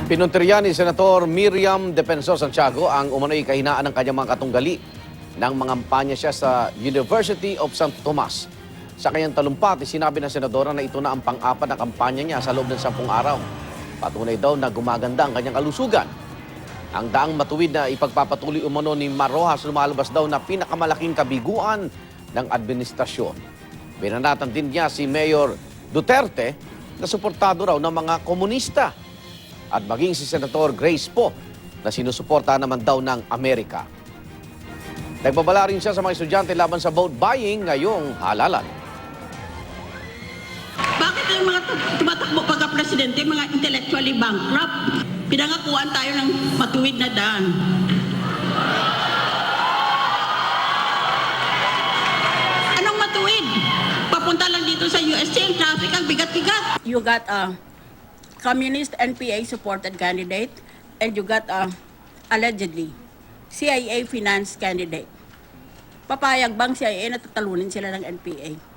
Pinuntirya ni Senator Miriam Defensor Santiago ang umano'y kahinaan ng kanyang mga katunggali nang mangampanya siya sa University of St. Tomas. Sa kanyang talumpati, sinabi ng senadora na ito na ang pang-apat na kampanya niya sa loob ng 10 araw. Patunay daw na gumaganda ang kanyang kalusugan. Ang daang matuwid na ipagpapatuloy umano ni Marrojas lumalabas daw na pinakamalaking kabiguan ng administrasyon. Binanatan din niya si Mayor Duterte na suportado raw ng mga komunista. At maging si Senator Grace Poe na sinusuporta naman daw ng Amerika. Nagbabala rin siya sa mga estudyante laban sa vote buying ngayong halalan. Bakit ang mga tumatakbo pagka-presidente, mga intellectually bankrupt? Pinangakuan tayo ng matuwid na daan. Anong matuwid? Papunta lang dito sa USC, ang traffic, ang bigat-bigat. You got a communist NPA-supported candidate and you got a allegedly CIA finance candidate. Papayag bang CIA na tatalunin sila ng NPA?